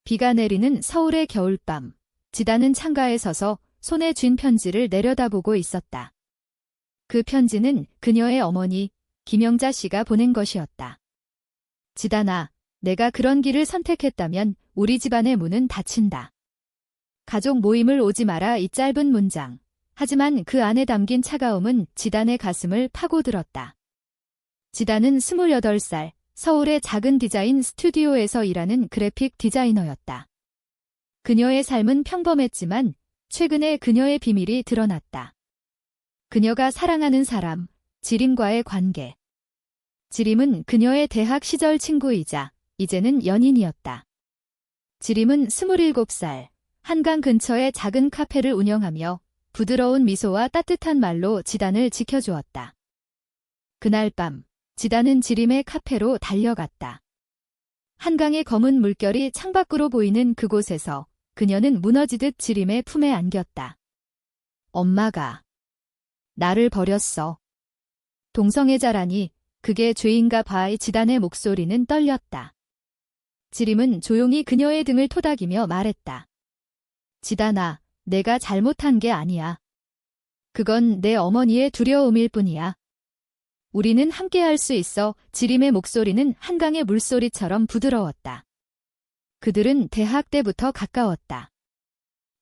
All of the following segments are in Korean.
비가 내리는 서울의 겨울밤. 지단은 창가에 서서 손에 쥔 편지를 내려다보고 있었다. 그 편지는 그녀의 어머니 김영자 씨가 보낸 것이었다. 지단아, 내가 그런 길을 선택했다면 우리 집안의 문은 닫힌다. 가족 모임을 오지 마라. 이 짧은 문장. 하지만 그 안에 담긴 차가움은 지단의 가슴을 파고들었다. 지단은 28살, 서울의 작은 디자인 스튜디오에서 일하는 그래픽 디자이너였다. 그녀의 삶은 평범했지만 최근에 그녀의 비밀이 드러났다. 그녀가 사랑하는 사람, 지림과의 관계. 지림은 그녀의 대학 시절 친구이자 이제는 연인이었다. 지림은 27살, 한강 근처의 작은 카페를 운영하며 부드러운 미소와 따뜻한 말로 지단을 지켜주었다. 그날 밤, 지단은 지림의 카페로 달려갔다. 한강의 검은 물결이 창밖으로 보이는 그곳에서 그녀는 무너지듯 지림의 품에 안겼다. 엄마가 나를 버렸어. 동성애자라니 그게 죄인가 봐. 지단의 목소리는 떨렸다. 지림은 조용히 그녀의 등을 토닥이며 말했다. 지단아, 내가 잘못한 게 아니야. 그건 내 어머니의 두려움일 뿐이야. 우리는 함께할 수 있어. 지림의 목소리는 한강의 물소리처럼 부드러웠다. 그들은 대학 때부터 가까웠다.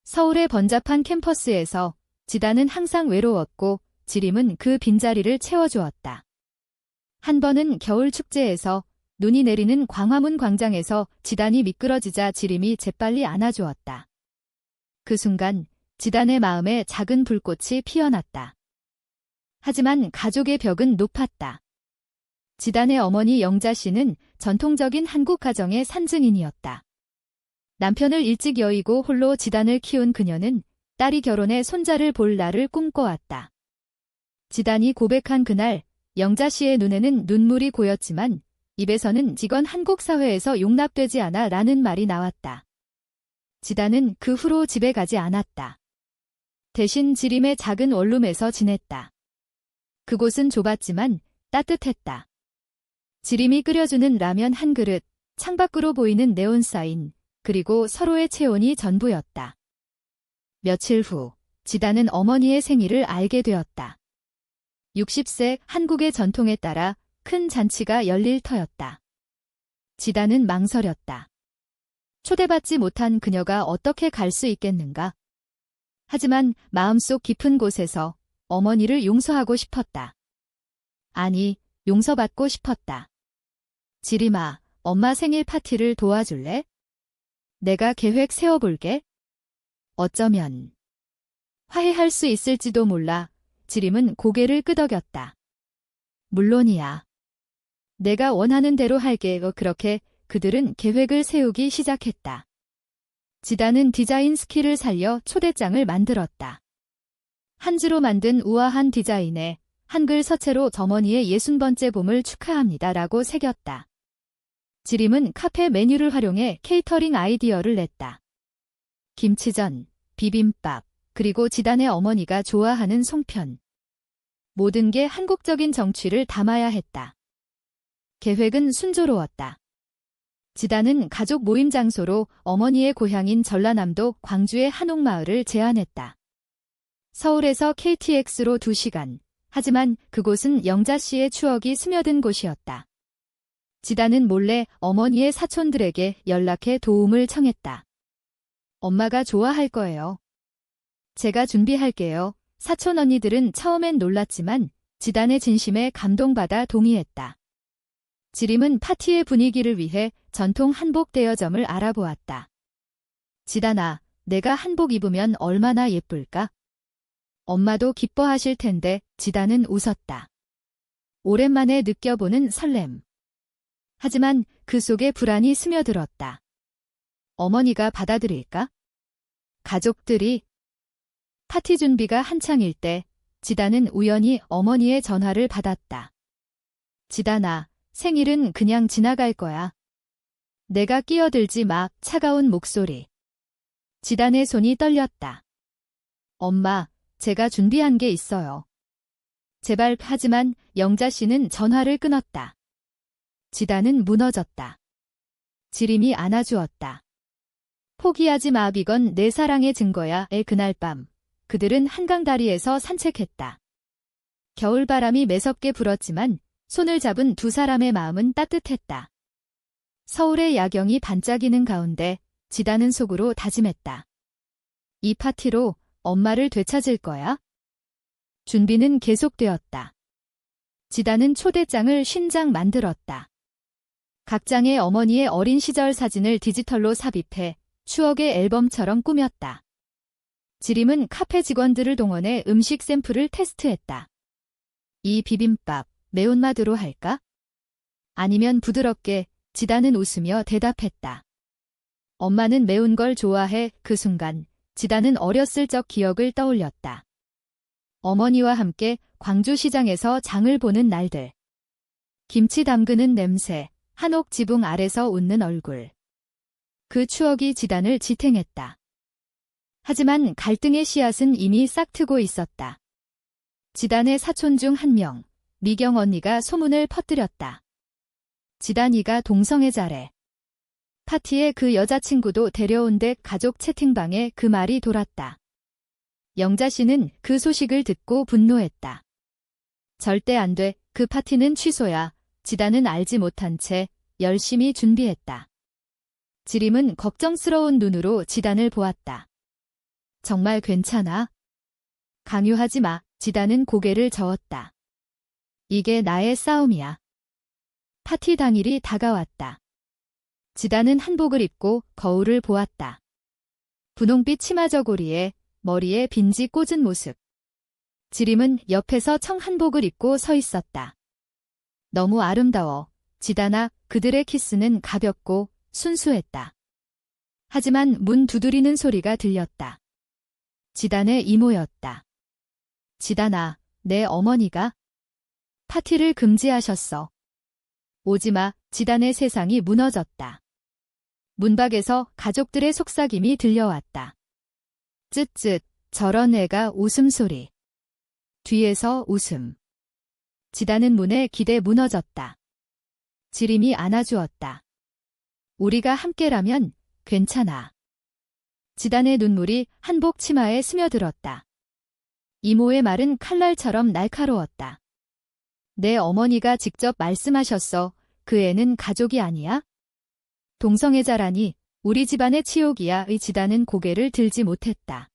서울의 번잡한 캠퍼스에서 지단은 항상 외로웠고 지림은 그 빈자리를 채워주었다. 한 번은 겨울 축제에서 눈이 내리는 광화문 광장에서 지단이 미끄러지자 지림이 재빨리 안아주었다. 그 순간 지단의 마음에 작은 불꽃이 피어났다. 하지만 가족의 벽은 높았다. 지단의 어머니 영자 씨는 전통적인 한국 가정의 산증인이었다. 남편을 일찍 여의고 홀로 지단을 키운 그녀는 딸이 결혼해 손자를 볼 날을 꿈꿔왔다. 지단이 고백한 그날, 영자 씨의 눈에는 눈물이 고였지만 입에서는 이건 한국 사회에서 용납되지 않아 라는 말이 나왔다. 지단은 그 후로 집에 가지 않았다. 대신 지림의 작은 원룸에서 지냈다. 그곳은 좁았지만 따뜻했다. 지림이 끓여주는 라면 한 그릇, 창밖으로 보이는 네온 사인, 그리고 서로의 체온이 전부였다. 며칠 후, 지단은 어머니의 생일을 알게 되었다. 60세 한국의 전통에 따라 큰 잔치가 열릴 터였다. 지단은 망설였다. 초대받지 못한 그녀가 어떻게 갈 수 있겠는가? 하지만 마음속 깊은 곳에서 어머니를 용서하고 싶었다. 아니, 용서받고 싶었다. 지림아, 엄마 생일 파티를 도와줄래? 내가 계획 세워볼게. 어쩌면 화해할 수 있을지도 몰라. 지림은 고개를 끄덕였다. 물론이야. 내가 원하는 대로 할게. 그렇게 그들은 계획을 세우기 시작했다. 지단은 디자인 스킬을 살려 초대장을 만들었다. 한지로 만든 우아한 디자인에 한글 서체로 어머니의 60번째 봄을 축하합니다 라고 새겼다. 지림은 카페 메뉴를 활용해 케이터링 아이디어를 냈다. 김치전, 비빔밥, 그리고 지단의 어머니가 좋아하는 송편. 모든 게 한국적인 정취를 담아야 했다. 계획은 순조로웠다. 지단은 가족 모임 장소로 어머니의 고향인 전라남도 광주의 한옥마을을 제안했다. 서울에서 KTX로 2시간, 하지만 그곳은 영자 씨의 추억이 스며든 곳이었다. 지단은 몰래 어머니의 사촌들에게 연락해 도움을 청했다. 엄마가 좋아할 거예요. 제가 준비할게요. 사촌 언니들은 처음엔 놀랐지만 지단의 진심에 감동받아 동의했다. 지림은 파티의 분위기를 위해 전통 한복 대여점을 알아보았다. 지단아, 내가 한복 입으면 얼마나 예쁠까? 엄마도 기뻐하실 텐데. 지단은 웃었다. 오랜만에 느껴보는 설렘. 하지만 그 속에 불안이 스며들었다. 어머니가 받아들일까? 가족들이. 파티 준비가 한창일 때 지단은 우연히 어머니의 전화를 받았다. 지단아, 생일은 그냥 지나갈 거야. 내가 끼어들지 마. 차가운 목소리. 지단의 손이 떨렸다. 엄마, 제가 준비한 게 있어요. 제발. 하지만 영자 씨는 전화를 끊었다. 지단은 무너졌다. 지림이 안아주었다. 포기하지 마, 이건 내 사랑의 증거야. 그날 밤 그들은 한강 다리에서 산책했다. 겨울바람이 매섭게 불었지만 손을 잡은 두 사람의 마음은 따뜻했다. 서울의 야경이 반짝이는 가운데 지단은 속으로 다짐했다. 이 파티로 엄마를 되찾을 거야? 준비는 계속되었다. 지단은 초대장을 50장 만들었다. 각 장에 어머니의 어린 시절 사진을 디지털로 삽입해 추억의 앨범처럼 꾸몄다. 지림은 카페 직원들을 동원해 음식 샘플을 테스트했다. 이 비빔밥 매운맛으로 할까? 아니면 부드럽게? 지단은 웃으며 대답했다. 엄마는 매운 걸 좋아해. 그 순간 지단은 어렸을 적 기억을 떠올렸다. 어머니와 함께 광주시장에서 장을 보는 날들. 김치 담그는 냄새, 한옥 지붕 아래서 웃는 얼굴. 그 추억이 지단을 지탱했다. 하지만 갈등의 씨앗은 이미 싹트고 있었다. 지단의 사촌 중 한 명, 미경 언니가 소문을 퍼뜨렸다. 지단이가 동성애자래. 파티에 그 여자친구도 데려온데 가족 채팅방에 그 말이 돌았다. 영자 씨는 그 소식을 듣고 분노했다. 절대 안 돼. 그 파티는 취소야. 지단은 알지 못한 채 열심히 준비했다. 지림은 걱정스러운 눈으로 지단을 보았다. 정말 괜찮아? 강요하지 마. 지단은 고개를 저었다. 이게 나의 싸움이야. 파티 당일이 다가왔다. 지단은 한복을 입고 거울을 보았다. 분홍빛 치마 저고리에 머리에 빈지 꽂은 모습. 지림은 옆에서 청한복을 입고 서 있었다. 너무 아름다워. 지단아, 그들의 키스는 가볍고 순수했다. 하지만 문 두드리는 소리가 들렸다. 지단의 이모였다. 지단아, 내 어머니가 파티를 금지하셨어. 오지마. 지단의 세상이 무너졌다. 문 밖에서 가족들의 속삭임이 들려왔다. 쯧쯧, 저런 애가 웃음소리. 뒤에서 웃음. 지단은 문에 기대 무너졌다. 지림이 안아주었다. 우리가 함께라면 괜찮아. 지단의 눈물이 한복 치마에 스며들었다. 이모의 말은 칼날처럼 날카로웠다. 내 어머니가 직접 말씀하셨어. 그 애는 가족이 아니야? 동성애자라니 우리 집안의 치욕이야. 지단은 고개를 들지 못했다.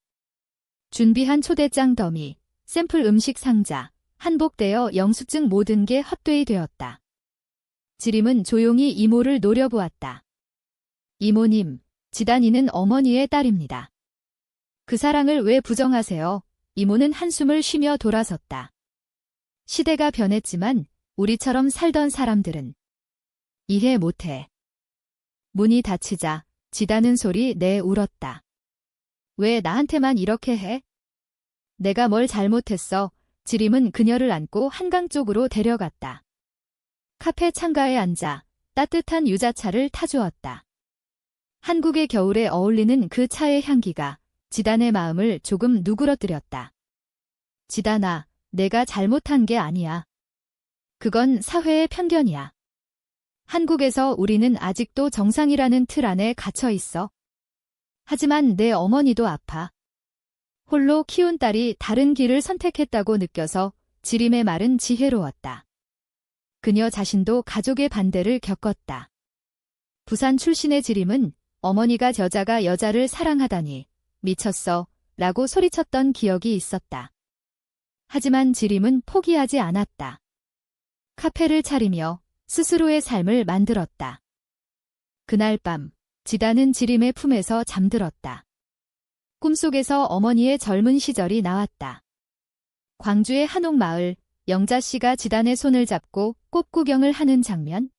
준비한 초대장 더미, 샘플 음식 상자, 한복 대여 영수증 모든 게 헛되이 되었다. 지림은 조용히 이모를 노려보았다. 이모님, 지단이는 어머니의 딸입니다. 그 사랑을 왜 부정하세요? 이모는 한숨을 쉬며 돌아섰다. 시대가 변했지만 우리처럼 살던 사람들은 이해 못해. 문이 닫히자 지단은 소리 내 울었다. 왜 나한테만 이렇게 해? 내가 뭘 잘못했어? 지림은 그녀를 안고 한강 쪽으로 데려갔다. 카페 창가에 앉아 따뜻한 유자차를 타주었다. 한국의 겨울에 어울리는 그 차의 향기가 지단의 마음을 조금 누그러뜨렸다. 지단아, 내가 잘못한 게 아니야. 그건 사회의 편견이야. 한국에서 우리는 아직도 정상이라는 틀 안에 갇혀 있어. 하지만 내 어머니도 아파. 홀로 키운 딸이 다른 길을 선택했다고 느껴서 지림의 말은 지혜로웠다. 그녀 자신도 가족의 반대를 겪었다. 부산 출신의 지림은 어머니가 여자를 사랑하다니 미쳤어 라고 소리쳤던 기억이 있었다. 하지만 지림은 포기하지 않았다. 카페를 차리며 스스로의 삶을 만들었다. 그날 밤 지단은 지림의 품에서 잠들었다. 꿈속에서 어머니의 젊은 시절이 나왔다. 광주의 한옥마을, 영자 씨가 지단의 손을 잡고 꽃 구경을 하는 장면.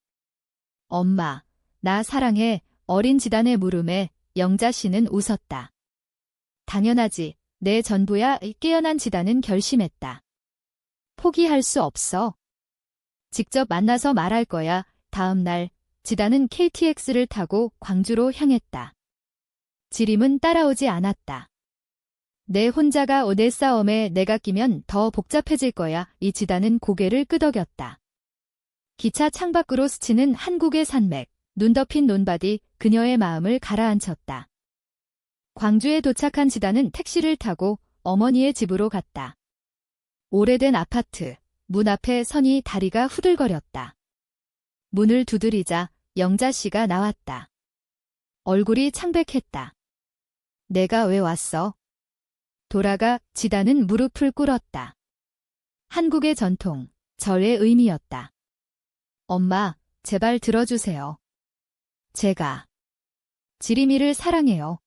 엄마, 나 사랑해. 어린 지단의 물음에 영자 씨는 웃었다. 당연하지. 내 전부야. 깨어난 지단은 결심했다. 포기할 수 없어. 직접 만나서 말할 거야. 다음 날 지단은 KTX를 타고 광주로 향했다. 지림은 따라오지 않았다. 내 혼자가 내 싸움에 내가 끼면 더 복잡해질 거야. 이 지단은 고개를 끄덕였다. 기차 창밖으로 스치는 한국의 산맥, 눈 덮인 논밭이 그녀의 마음을 가라앉혔다. 광주에 도착한 지단은 택시를 타고 어머니의 집으로 갔다. 오래된 아파트, 문 앞에 서니 다리가 후들거렸다. 문을 두드리자 영자 씨가 나왔다. 얼굴이 창백했다. 내가 왜 왔어? 돌아가 지단은 무릎을 꿇었다. 한국의 전통, 절의 의미였다. 엄마, 제발 들어주세요. 제가 지림이를 사랑해요.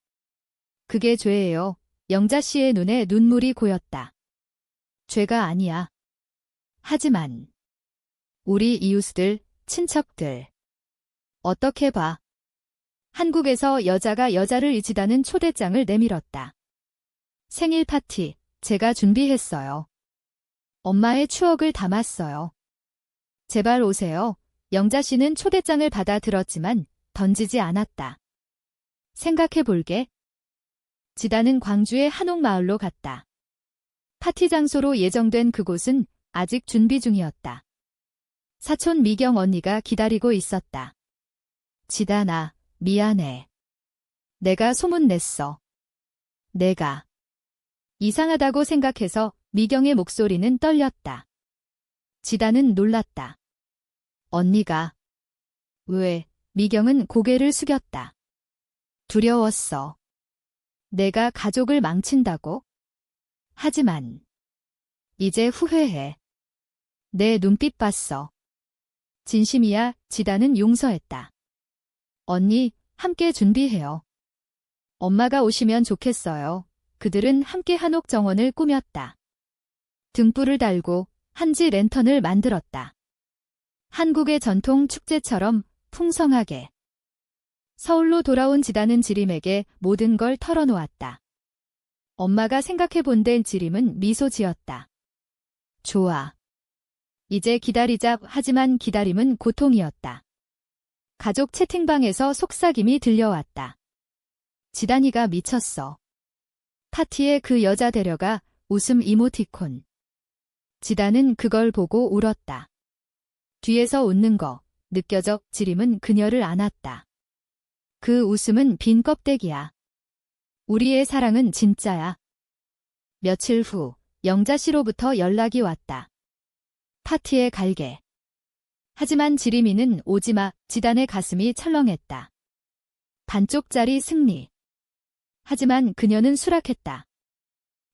그게 죄예요. 영자 씨의 눈에 눈물이 고였다. 죄가 아니야. 하지만 우리 이웃들, 친척들 어떻게 봐? 한국에서 여자가 여자를 잊히다는 초대장을 내밀었다. 생일 파티, 제가 준비했어요. 엄마의 추억을 담았어요. 제발 오세요. 영자 씨는 초대장을 받아 들었지만 던지지 않았다. 생각해 볼게. 지단은 광주의 한옥마을로 갔다. 파티 장소로 예정된 그곳은 아직 준비 중이었다. 사촌 미경 언니가 기다리고 있었다. 지단아, 미안해. 내가 소문냈어. 내가 이상하다고 생각해서 미경의 목소리는 떨렸다. 지단은 놀랐다. 언니가. 왜? 미경은 고개를 숙였다. 두려웠어. 내가 가족을 망친다고? 하지만 이제 후회해. 내 눈빛 봤어. 진심이야. 지단은 용서했다. 언니, 함께 준비해요. 엄마가 오시면 좋겠어요. 그들은 함께 한옥 정원을 꾸몄다. 등불을 달고 한지 랜턴을 만들었다. 한국의 전통 축제처럼 풍성하게. 서울로 돌아온 지단은 지림에게 모든 걸 털어놓았다. 엄마가 생각해본데 지림은 미소 지었다. 좋아. 이제 기다리자. 하지만 기다림은 고통이었다. 가족 채팅방에서 속삭임이 들려왔다. 지단이가 미쳤어. 파티에 그 여자 데려가. 웃음 이모티콘. 지단은 그걸 보고 울었다. 뒤에서 웃는 거 느껴져. 지림은 그녀를 안았다. 그 웃음은 빈 껍데기야. 우리의 사랑은 진짜야. 며칠 후 영자 씨로부터 연락이 왔다. 파티에 갈게. 하지만 지림이는 오지마. 지단의 가슴이 철렁했다. 반쪽짜리 승리. 하지만 그녀는 수락했다.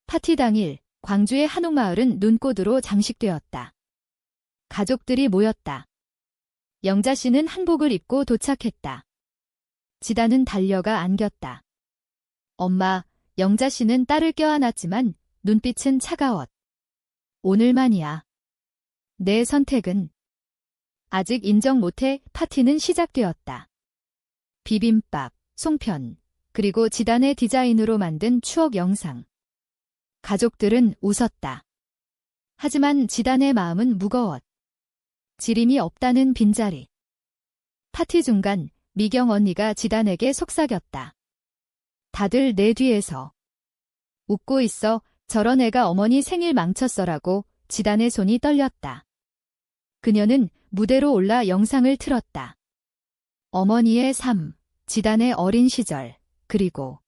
파티 당일 광주의 한옥마을은 눈꽃으로 장식되었다. 가족들이 모였다. 영자 씨는 한복을 입고 도착했다. 지단은 달려가 안겼다. 엄마, 영자 씨는 딸을 껴안았지만 눈빛은 차가웠. 오늘만이야. 내 선택은 아직 인정 못해. 파티는 시작되었다. 비빔밥, 송편, 그리고 지단의 디자인으로 만든 추억 영상. 가족들은 웃었다. 하지만 지단의 마음은 무거웠. 지림이 없다는 빈자리. 파티 중간 미경 언니가 지단에게 속삭였다. 다들 내 뒤에서 웃고 있어. 저런 애가 어머니 생일 망쳤어라고. 지단의 손이 떨렸다. 그녀는 무대로 올라 영상을 틀었다. 어머니의 삶, 지단의 어린 시절, 그리고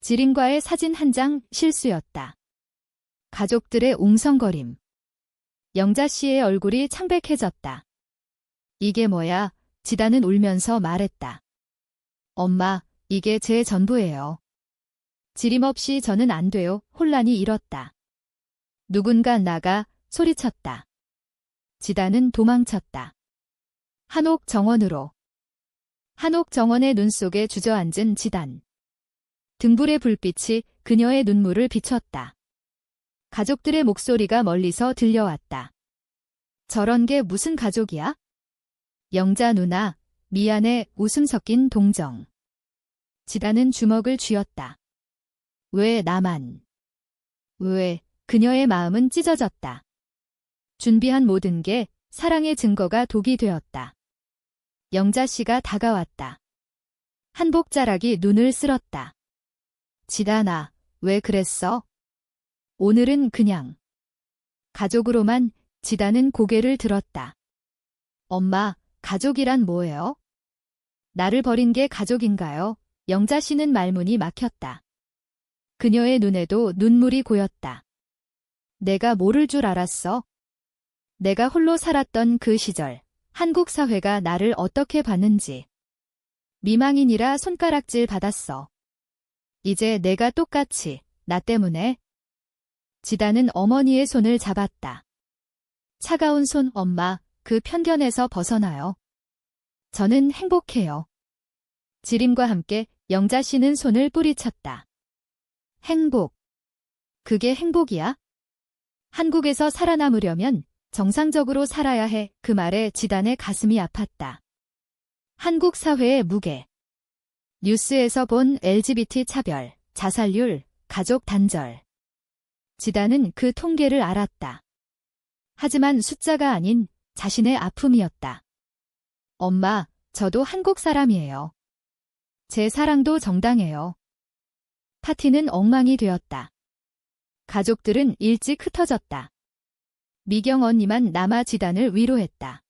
지림과의 사진 한 장. 실수였다. 가족들의 웅성거림. 영자 씨의 얼굴이 창백해졌다. 이게 뭐야? 지단은 울면서 말했다. 엄마, 이게 제 전부예요. 지림 없이 저는 안 돼요. 혼란이 일었다. 누군가 나가. 소리쳤다. 지단은 도망쳤다. 한옥 정원으로. 한옥 정원의 눈 속에 주저앉은 지단. 등불의 불빛이 그녀의 눈물을 비췄다. 가족들의 목소리가 멀리서 들려왔다. 저런 게 무슨 가족이야? 영자 누나, 미안해. 웃음 섞인 동정. 지단은 주먹을 쥐었다. 왜 나만? 왜? 그녀의 마음은 찢어졌다. 준비한 모든 게 사랑의 증거가 독이 되었다. 영자 씨가 다가왔다. 한복 자락이 눈을 쓸었다. 지단아, 왜 그랬어? 오늘은 그냥 가족으로만. 지단은 고개를 들었다. 엄마, 가족이란 뭐예요? 나를 버린 게 가족인가요? 영자 씨는 말문이 막혔다. 그녀의 눈에도 눈물이 고였다. 내가 모를 줄 알았어. 내가 홀로 살았던 그 시절, 한국 사회가 나를 어떻게 봤는지. 미망인이라 손가락질 받았어. 이제 내가 똑같이, 나 때문에. 지단은 어머니의 손을 잡았다. 차가운 손 엄마, 그 편견에서 벗어나요. 저는 행복해요. 지림과 함께 영자 씨는 손을 뿌리쳤다. 행복. 그게 행복이야? 한국에서 살아남으려면 정상적으로 살아야 해. 그 말에 지단의 가슴이 아팠다. 한국 사회의 무게. 뉴스에서 본 LGBT 차별, 자살률, 가족 단절. 지단은 그 통계를 알았다. 하지만 숫자가 아닌 자신의 아픔이었다. 엄마, 저도 한국 사람이에요. 제 사랑도 정당해요. 파티는 엉망이 되었다. 가족들은 일찍 흩어졌다. 미경 언니만 남아 지단을 위로했다.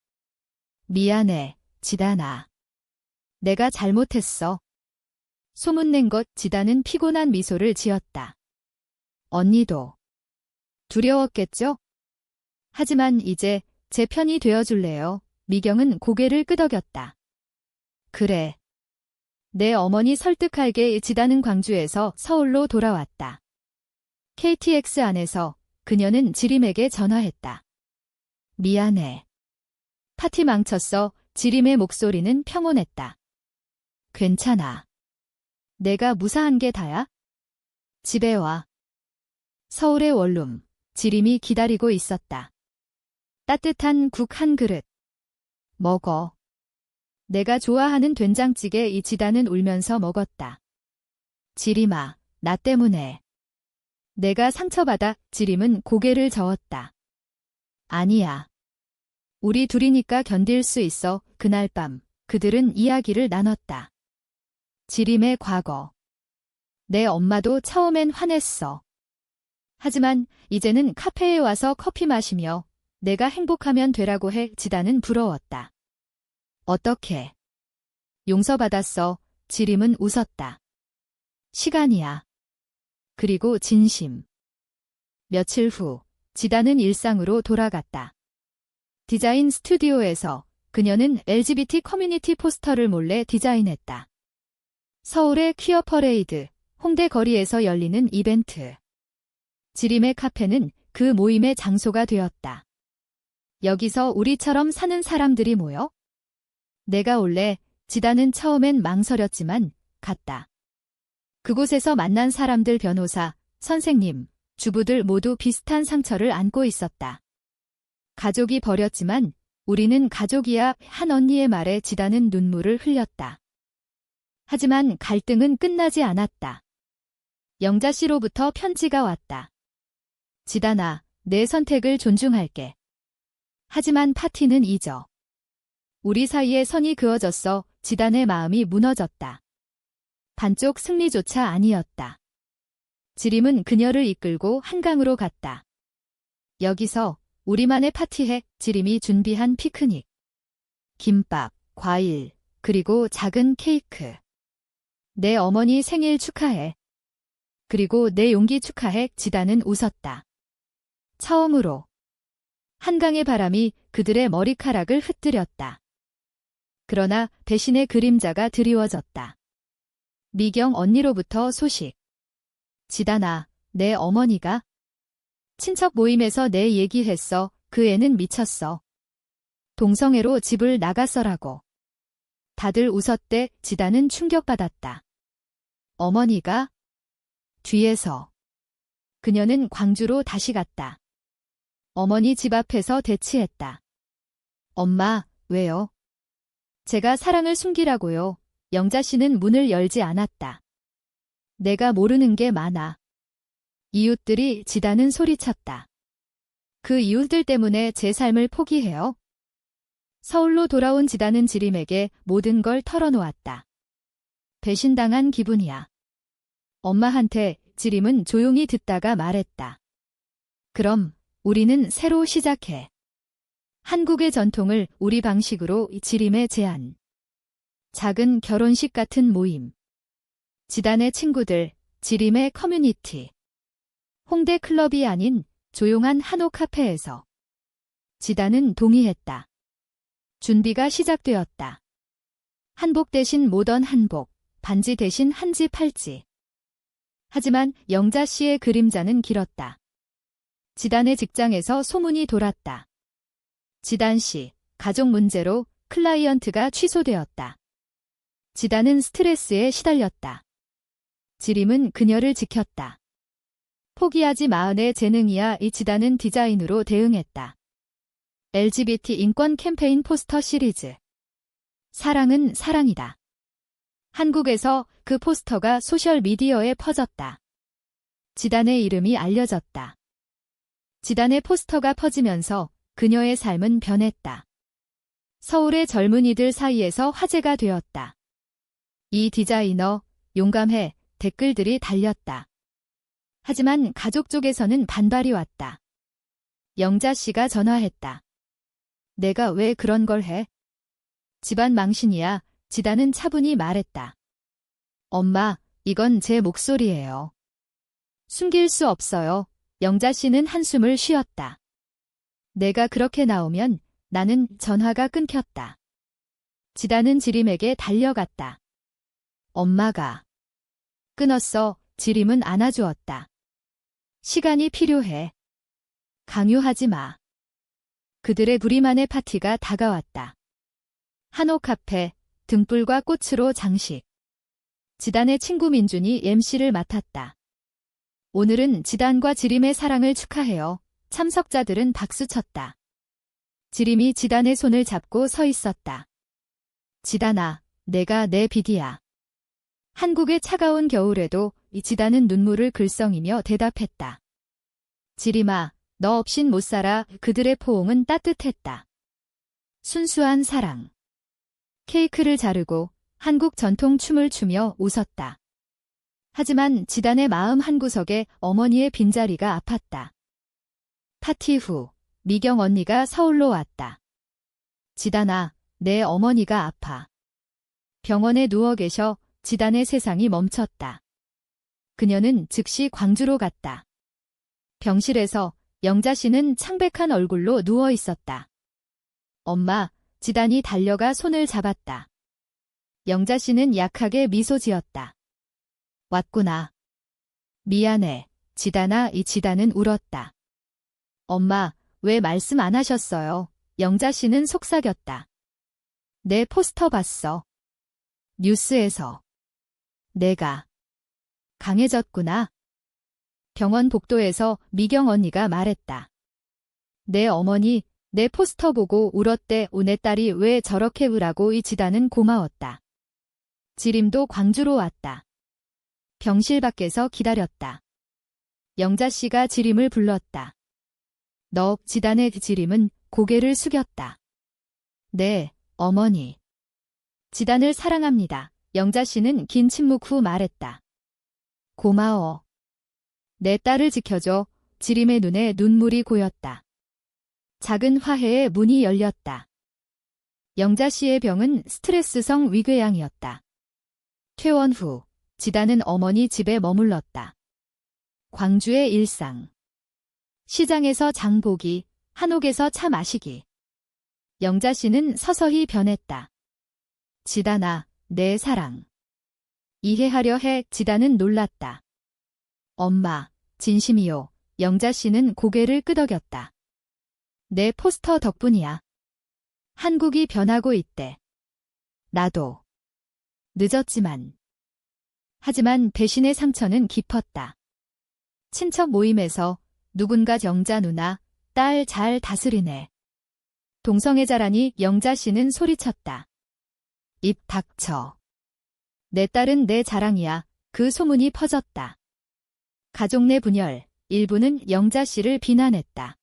미안해, 지단아. 내가 잘못했어. 소문낸 것. 지단은 피곤한 미소를 지었다. 언니도 두려웠겠죠? 하지만 이제 제 편이 되어줄래요? 미경은 고개를 끄덕였다. 그래. 내 어머니 설득할게. 지단은 광주에서 서울로 돌아왔다. KTX 안에서 그녀는 지림에게 전화했다. 미안해. 파티 망쳤어. 지림의 목소리는 평온했다. 괜찮아. 내가 무사한 게 다야? 집에 와. 서울의 원룸. 지림이 기다리고 있었다. 따뜻한 국 한 그릇. 먹어. 내가 좋아하는 된장찌개. 이 지단은 울면서 먹었다. 지림아, 나 때문에. 내가 상처받아. 지림은 고개를 저었다. 아니야. 우리 둘이니까 견딜 수 있어. 그날 밤 그들은 이야기를 나눴다. 지림의 과거. 내 엄마도 처음엔 화냈어. 하지만 이제는 카페에 와서 커피 마시며 내가 행복하면 되라고 해. 지단은 부러웠다. 어떻게? 용서받았어. 지림은 웃었다. 시간이야. 그리고 진심. 며칠 후 지단은 일상으로 돌아갔다. 디자인 스튜디오에서 그녀는 LGBT 커뮤니티 포스터를 몰래 디자인했다. 서울의 퀴어 퍼레이드, 홍대 거리에서 열리는 이벤트. 지림의 카페는 그 모임의 장소가 되었다. 여기서 우리처럼 사는 사람들이 모여? 내가 올래. 지단은 처음엔 망설였지만 갔다. 그곳에서 만난 사람들, 변호사, 선생님, 주부들 모두 비슷한 상처를 안고 있었다. 가족이 버렸지만 우리는 가족이야. 한 언니의 말에 지단은 눈물을 흘렸다. 하지만 갈등은 끝나지 않았다. 영자 씨로부터 편지가 왔다. 지단아, 내 선택을 존중할게. 하지만 파티는 잊어. 우리 사이에 선이 그어졌어. 지단의 마음이 무너졌다. 반쪽 승리조차 아니었다. 지림은 그녀를 이끌고 한강으로 갔다. 여기서 우리만의 파티해. 지림이 준비한 피크닉. 김밥, 과일, 그리고 작은 케이크. 내 어머니 생일 축하해. 그리고 내 용기 축하해. 지단은 웃었다. 처음으로. 한강의 바람이 그들의 머리카락을 흩뜨렸다. 그러나 배신의 그림자가 드리워졌다. 미경 언니로부터 소식. 지단아, 내 어머니가 친척 모임에서 내 얘기했어. 그 애는 미쳤어. 동성애로 집을 나갔어라고. 다들 웃었대. 지단은 충격받았다. 어머니가? 뒤에서. 그녀는 광주로 다시 갔다. 어머니 집 앞에서 대치했다. 엄마, 왜요? 제가 사랑을 숨기라고요. 영자 씨는 문을 열지 않았다. 내가 모르는 게 많아. 이웃들이. 지단은 소리쳤다. 그 이웃들 때문에 제 삶을 포기해요? 서울로 돌아온 지단은 지림에게 모든 걸 털어놓았다. 배신당한 기분이야. 엄마한테. 지림은 조용히 듣다가 말했다. 그럼 우리는 새로 시작해. 한국의 전통을 우리 방식으로. 지림의 제안. 작은 결혼식 같은 모임. 지단의 친구들, 지림의 커뮤니티. 홍대 클럽이 아닌 조용한 한옥 카페에서 지단은 동의했다. 준비가 시작되었다. 한복 대신 모던 한복, 반지 대신 한지 팔찌. 하지만 영자 씨의 그림자는 길었다. 지단의 직장에서 소문이 돌았다. 지단 씨, 가족 문제로 클라이언트가 취소되었다. 지단은 스트레스에 시달렸다. 지림은 그녀를 지켰다. 포기하지 마은의 재능이야. 이 지단은 디자인으로 대응했다. LGBT 인권 캠페인 포스터 시리즈. 사랑은 사랑이다. 한국에서 그 포스터가 소셜미디어에 퍼졌다. 지단의 이름이 알려졌다. 지단의 포스터가 퍼지면서 그녀의 삶은 변했다. 서울의 젊은이들 사이에서 화제가 되었다. 이 디자이너, 용감해, 댓글들이 달렸다. 하지만 가족 쪽에서는 반발이 왔다. 영자 씨가 전화했다. 내가 왜 그런 걸 해? 집안 망신이야. 지단은 차분히 말했다. 엄마, 이건 제 목소리예요. 숨길 수 없어요. 영자 씨는 한숨을 쉬었다. 내가 그렇게 나오면 나는 전화가 끊겼다. 지단은 지림에게 달려갔다. 엄마가 끊었어. 지림은 안아주었다. 시간이 필요해. 강요하지 마. 그들의 둘이만의 파티가 다가왔다. 한옥 카페, 등불과 꽃으로 장식. 지단의 친구 민준이 MC를 맡았다. 오늘은 지단과 지림의 사랑을 축하해요. 참석자들은 박수쳤다. 지림이 지단의 손을 잡고 서 있었다. 지단아, 내가 내 비디야. 한국의 차가운 겨울에도 이 지단은 눈물을 글썽이며 대답했다. 지림아, 너 없인 못 살아. 그들의 포옹은 따뜻했다. 순수한 사랑. 케이크를 자르고 한국 전통 춤을 추며 웃었다. 하지만 지단의 마음 한구석에 어머니의 빈자리가 아팠다. 파티 후 미경 언니가 서울로 왔다. 지단아, 내 어머니가 아파. 병원에 누워 계셔. 지단의 세상이 멈췄다. 그녀는 즉시 광주로 갔다. 병실에서 영자 씨는 창백한 얼굴로 누워 있었다. 엄마, 지단이 달려가 손을 잡았다. 영자 씨는 약하게 미소 지었다. 왔구나. 미안해, 지단아. 이 지단은 울었다. 엄마, 왜 말씀 안 하셨어요? 영자 씨는 속삭였다. 내 포스터 봤어. 뉴스에서. 내가 강해졌구나. 병원 복도에서 미경 언니가 말했다. 내 어머니, 내 포스터 보고 울었대. 내 딸이 왜 저렇게 우라고. 이 지단은 고마웠다. 지림도 광주로 왔다. 병실 밖에서 기다렸다. 영자 씨가 지림을 불렀다. 너, 지단의 지림은 고개를 숙였다. 네, 어머니. 지단을 사랑합니다. 영자 씨는 긴 침묵 후 말했다. 고마워. 내 딸을 지켜줘. 지림의 눈에 눈물이 고였다. 작은 화해의 문이 열렸다. 영자 씨의 병은 스트레스성 위궤양이었다. 퇴원 후 지단은 어머니 집에 머물렀다. 광주의 일상. 시장에서 장 보기, 한옥에서 차 마시기. 영자 씨는 서서히 변했다. 지단아, 내 사랑. 이해하려 해. 지단은 놀랐다. 엄마, 진심이요. 영자 씨는 고개를 끄덕였다. 내 포스터 덕분이야. 한국이 변하고 있대. 나도. 늦었지만. 하지만 배신의 상처는 깊었다. 친척 모임에서 누군가 영자 누나, 딸 잘 다스리네. 동성애자라니. 영자 씨는 소리쳤다. 입 닥쳐. 내 딸은 내 자랑이야. 그 소문이 퍼졌다. 가족 내 분열, 일부는 영자 씨를 비난했다.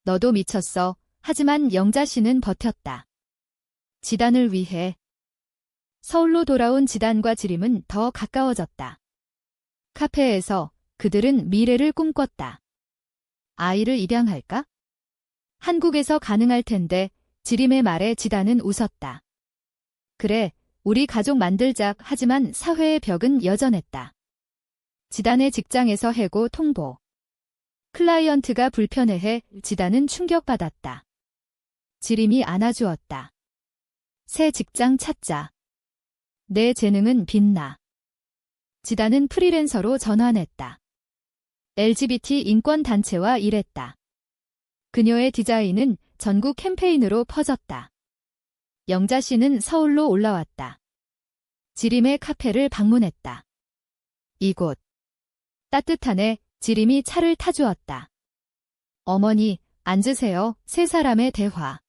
너도 미쳤어. 하지만 영자 씨는 버텼다. 지단을 위해. 서울로 돌아온 지단과 지림은 더 가까워졌다. 카페에서 그들은 미래를 꿈꿨다. 아이를 입양할까? 한국에서 가능할 텐데. 지림의 말에 지단은 웃었다. 그래, 우리 가족 만들자. 하지만 사회의 벽은 여전했다. 지단의 직장에서 해고 통보. 클라이언트가 불편해해 지단은 충격받았다. 지림이 안아주었다. 새 직장 찾자. 내 재능은 빛나. 지단은 프리랜서로 전환했다. LGBT 인권단체와 일했다. 그녀의 디자인은 전국 캠페인으로 퍼졌다. 영자 씨는 서울로 올라왔다. 지림의 카페를 방문했다. 이곳. 따뜻하네. 지림이 차를 타주었다. 어머니, 앉으세요. 세 사람의 대화.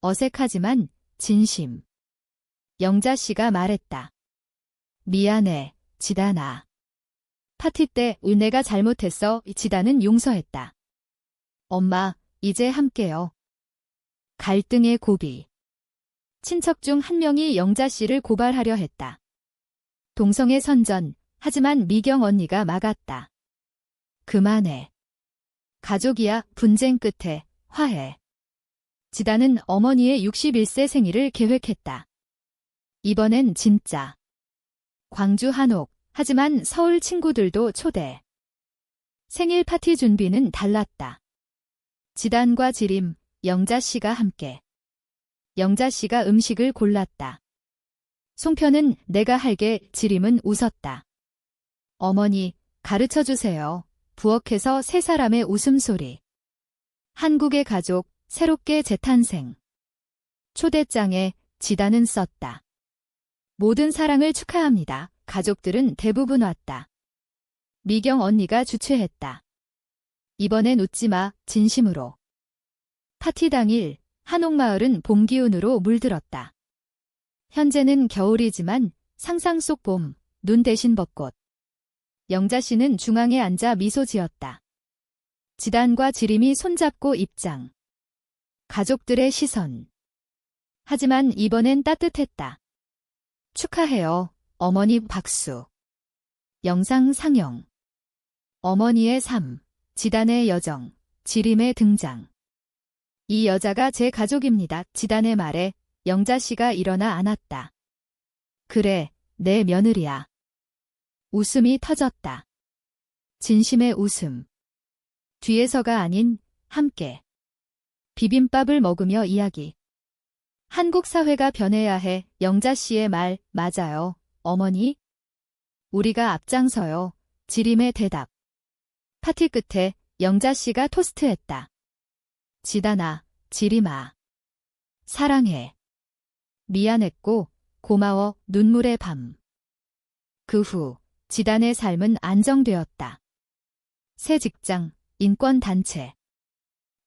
어색하지만 진심. 영자 씨가 말했다. 미안해, 지단아. 파티 때 내가 잘못했어. 지단은 용서했다. 엄마, 이제 함께요. 갈등의 고비. 친척 중 한 명이 영자 씨를 고발하려 했다. 동성애 선전, 하지만 미경 언니가 막았다. 그만해. 가족이야. 분쟁 끝에 화해. 지단은 어머니의 61세 생일을 계획했다. 이번엔 진짜. 광주 한옥, 하지만 서울 친구들도 초대. 생일 파티 준비는 달랐다. 지단과 지림, 영자 씨가 함께. 영자 씨가 음식을 골랐다. 송편은 내가 할게. 지림은 웃었다. 어머니, 가르쳐주세요. 부엌에서 세 사람의 웃음소리. 한국의 가족, 새롭게 재탄생. 초대장에 지단은 썼다. 모든 사랑을 축하합니다. 가족들은 대부분 왔다. 미경 언니가 주최했다. 이번엔 웃지 마. 진심으로. 파티 당일, 한옥마을은 봄 기운으로 물들었다. 현재는 겨울이지만 상상 속 봄, 눈 대신 벚꽃. 영자 씨는 중앙에 앉아 미소 지었다. 지단과 지림이 손잡고 입장. 가족들의 시선. 하지만 이번엔 따뜻했다. 축하해요. 어머니 박수. 영상 상영. 어머니의 삶, 지단의 여정, 지림의 등장. 이 여자가 제 가족입니다. 지단의 말에 영자 씨가 일어나 안았다. 그래, 내 며느리야. 웃음이 터졌다. 진심의 웃음. 뒤에서가 아닌 함께. 비빔밥을 먹으며 이야기. 한국 사회가 변해야 해. 영자 씨의 말, 맞아요. 어머니? 우리가 앞장서요. 지림의 대답. 파티 끝에 영자 씨가 토스트했다. 지단아, 지림아. 사랑해. 미안했고, 고마워. 눈물의 밤. 그 후, 지단의 삶은 안정되었다. 새 직장, 인권단체.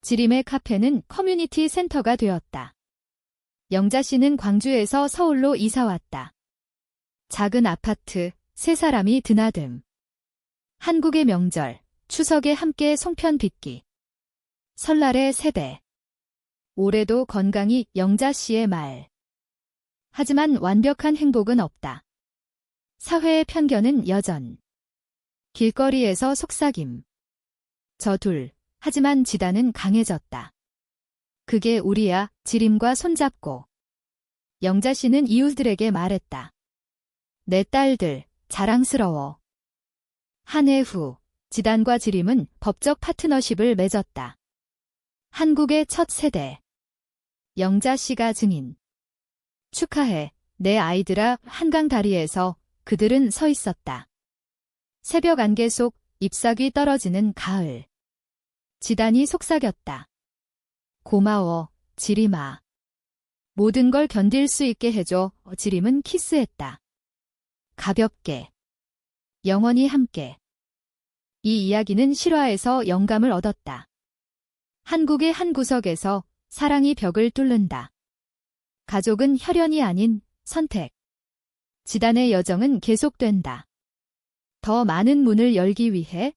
지림의 카페는 커뮤니티 센터가 되었다. 영자 씨는 광주에서 서울로 이사왔다. 작은 아파트, 세 사람이 드나듦. 한국의 명절, 추석에 함께 송편 빚기. 설날의 세대. 올해도 건강이 영자 씨의 말. 하지만 완벽한 행복은 없다. 사회의 편견은 여전. 길거리에서 속삭임. 저 둘, 하지만 지단은 강해졌다. 그게 우리야. 지림과 손잡고. 영자 씨는 이웃들에게 말했다. 내 딸들, 자랑스러워. 한 해 후, 지단과 지림은 법적 파트너십을 맺었다. 한국의 첫 세대. 영자 씨가 증인. 축하해, 내 아이들아. 한강 다리에서 그들은 서 있었다. 새벽 안개 속 잎사귀 떨어지는 가을. 지단이 속삭였다. 고마워, 지림아. 모든 걸 견딜 수 있게 해줘. 지림은 키스했다. 가볍게. 영원히 함께. 이 이야기는 실화에서 영감을 얻었다. 한국의 한 구석에서 사랑이 벽을 뚫는다. 가족은 혈연이 아닌 선택. 지단의 여정은 계속된다. 더 많은 문을 열기 위해